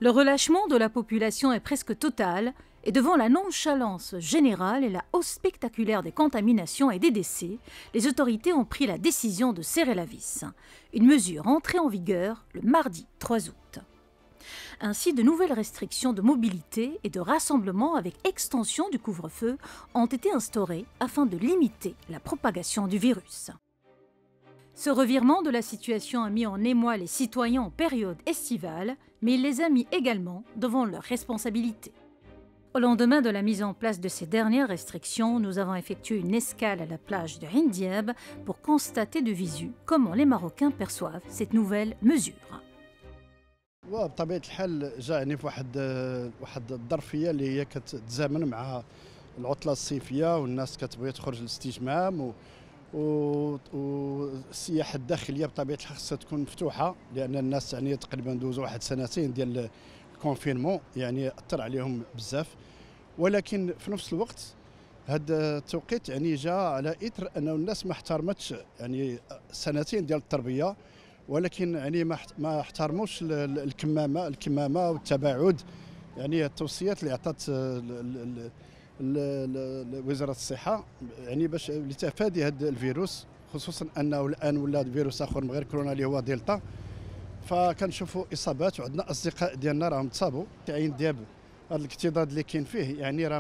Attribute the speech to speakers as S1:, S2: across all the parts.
S1: Le relâchement de la population est presque total et devant la nonchalance générale et la hausse spectaculaire des contaminations et des décès, les autorités ont pris la décision de serrer la vis. Une mesure entrée en vigueur le mardi 3 août. Ainsi, de nouvelles restrictions de mobilité et de rassemblement avec extension du couvre-feu ont été instaurées afin de limiter la propagation du virus. Ce revirement de la situation a mis en émoi les citoyens en période estivale, mais il les a mis également devant leurs responsabilités. Au lendemain de la mise en place de ces dernières restrictions, nous avons effectué une escale à la plage de Ain Diab pour constater de visu comment les Marocains perçoivent cette nouvelle mesure.
S2: وبطبيعة الحال جاءني في واحد الظرفية اللي هي كتتزامن مع العطلة الصيفية والناس كتبغي تخرج للاستجمام والسياحة الداخلية بطبيعة الحال خصها تكون مفتوحة لأن الناس يعني تقريبا دوزوا واحد سنتين ديال الكونفينمون يعني أثر عليهم بزاف ولكن في نفس الوقت هذا التوقيت يعني جاء على إثر أنه الناس ما احترمتش يعني سنتين ديال التربية ولكن يعني ما احترموش الكمامه والتباعد يعني التوصيات اللي عطات وزاره الصحه يعني باش لتفادي هذا الفيروس خصوصا انه الان ولا فيروس اخر من غير كورونا اللي هو دلتا فكنشوفوا اصابات وعندنا اصدقاء ديالنا راهم تصابوا في عين دياب. هذا الاكتظاظ اللي كاين فيه يعني راه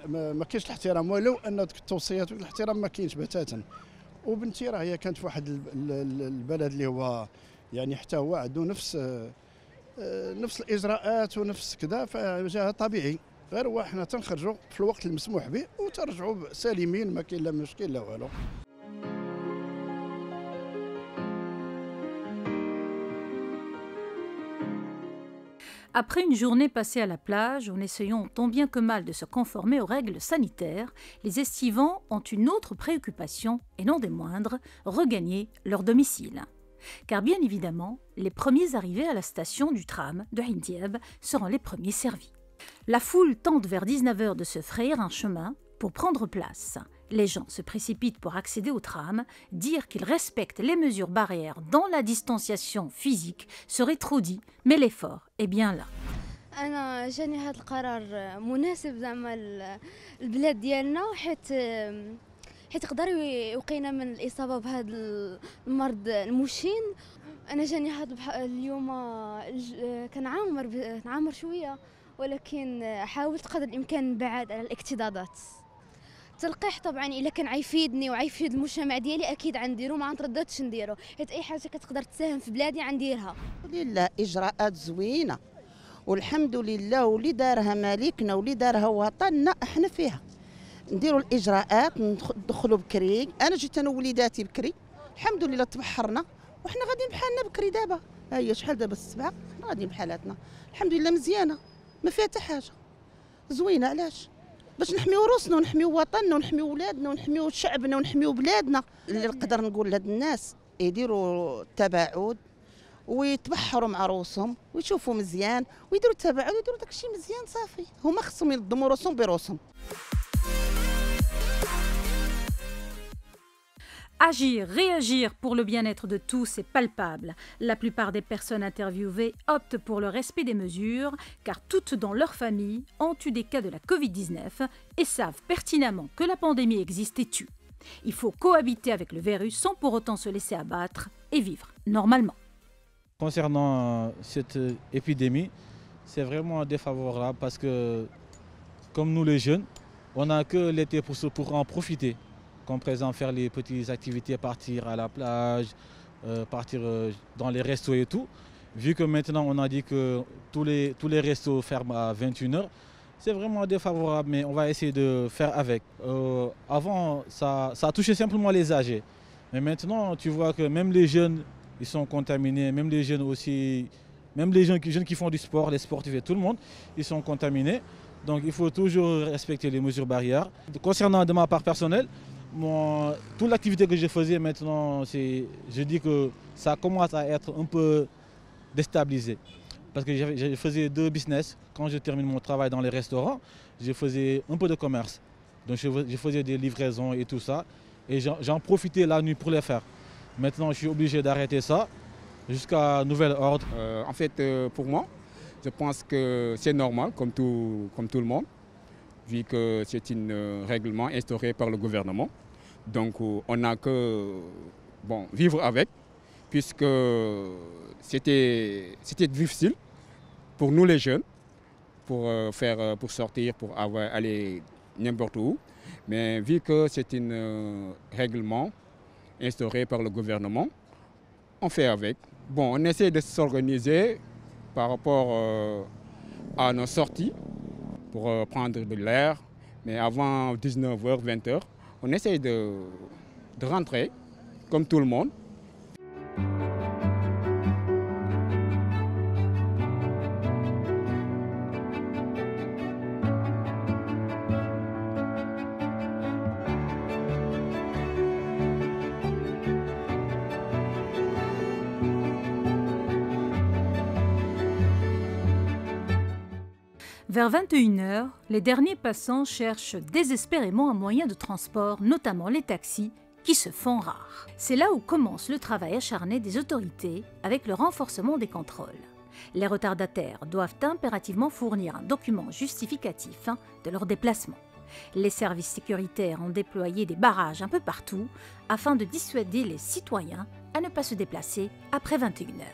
S2: ما كاينش الاحترام ولو ان ديك التوصيات والاحترام ما كاينش بتاتا. وبنتي راه هي كانت في واحد البلد اللي هو يعني حتى هو عنده نفس الاجراءات ونفس كذا فجاها طبيعي غير هو حنا تنخرجوا في الوقت المسموح به وترجعوا سالمين ما كاين لا مشكل لا والو.
S1: Après une journée passée à la plage, en essayant tant bien que mal de se conformer aux règles sanitaires, les estivants ont une autre préoccupation, et non des moindres, regagner leur domicile. Car bien évidemment, les premiers arrivés à la station du tram de Ain Diab seront les premiers servis. La foule tente vers 19h de se frayer un chemin pour prendre place. Les gens se précipitent pour accéder au tram. Dire qu'ils respectent les mesures barrières dans la distanciation physique serait trop dit, mais l'effort est bien là.
S3: أنا جاني هذا القرار مناسب زعما البلاد ديالنا حيت يقدر يوقينا من الإصابة بهذا المرض المشين. أنا جاني هذا اليوم كان عامر شوية ولكن حاولت قدر الإمكان نبعد على الاكتظاظات. التلقيح طبعا الا كان عيفيدني وعيفيد المجتمع ديالي اكيد غنديرو ما غنترددش نديرو حيت اي حاجه كتقدر تساهم في بلادي غنديرها. لله
S4: اجراءات زوينه والحمد لله واللي دارها مالكنا واللي دارها وطننا احنا فيها نديروا الاجراءات ندخلوا بكري. انا جيت انا ووليداتي بكري الحمد لله تبحرنا وحنا غاديين بحالنا بكري دابا. ها هي شحال دابا السبعه غاديين بحالاتنا الحمد لله مزيانه ما فيها حتى حاجه زوينه. علاش؟ باش نحميو روسنا ونحميو وطننا ونحميو ولادنا ونحميو شعبنا ونحميو بلادنا. اللي نقدر نقول لهاد الناس يديروا التباعد ويتبحروا مع روسهم ويشوفوا مزيان ويديروا التباعد ويديروا داكشي مزيان صافي. هما خصهم ينظموا روسهم بروسهم.
S1: Agir, réagir pour le bien-être de tous est palpable. La plupart des personnes interviewées optent pour le respect des mesures, car toutes dans leur famille ont eu des cas de la Covid-19 et savent pertinemment que la pandémie existe et tue. Il faut cohabiter avec le virus sans pour autant se laisser abattre et vivre normalement.
S5: Concernant cette épidémie, c'est vraiment défavorable parce que, comme nous les jeunes, on n'a que l'été pour en profiter. Comme par exemple faire les petites activités, partir à la plage, partir dans les restos et tout. Vu que maintenant on a dit que tous les restos ferment à 21h, c'est vraiment défavorable, mais on va essayer de faire avec. Avant, ça a touché simplement les âgés. Mais maintenant, tu vois que même les jeunes, ils sont contaminés, même les jeunes aussi, même les jeunes qui font du sport, les sportifs et tout le monde, ils sont contaminés. Donc il faut toujours respecter les mesures barrières. Concernant de ma part personnelle, toute l'activité que je faisais maintenant, je dis que ça commence à être un peu déstabilisé. Parce que je faisais 2 business. Quand je termine mon travail dans les restaurants, je faisais un peu de commerce. Donc je faisais des livraisons et tout ça. Et j'en profitais la nuit pour les faire. Maintenant, je suis obligé d'arrêter ça jusqu'à nouvel ordre.
S6: En fait, pour moi, Je pense que c'est normal, comme tout le monde, vu que c'est un règlement instauré par le gouvernement. Donc on n'a que vivre avec, puisque c'était difficile pour nous les jeunes, pour sortir, pour aller n'importe où. Mais vu que c'est un règlement instauré par le gouvernement, on fait avec. Bon, on essaie de s'organiser par rapport à nos sorties pour prendre de l'air. Mais avant 19h, 20h, on essaie de rentrer comme tout le monde.
S1: Vers 21h, les derniers passants cherchent désespérément un moyen de transport, notamment les taxis, qui se font rares. C'est là où commence le travail acharné des autorités avec le renforcement des contrôles. Les retardataires doivent impérativement fournir un document justificatif de leur déplacement. Les services sécuritaires ont déployé des barrages un peu partout afin de dissuader les citoyens à ne pas se déplacer après 21h.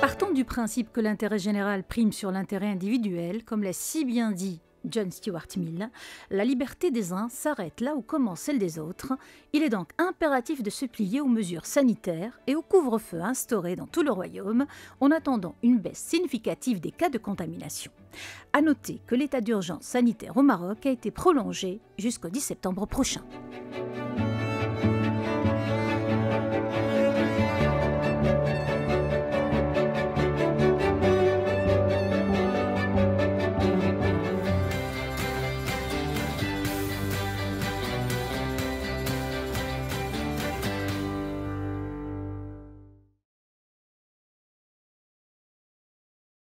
S1: Partons du principe que l'intérêt général prime sur l'intérêt individuel, comme l'a si bien dit John Stuart Mill, la liberté des uns s'arrête là où commence celle des autres. Il est donc impératif de se plier aux mesures sanitaires et au couvre-feu instauré dans tout le royaume, en attendant une baisse significative des cas de contamination. À noter que l'état d'urgence sanitaire au Maroc a été prolongé jusqu'au 10 septembre prochain.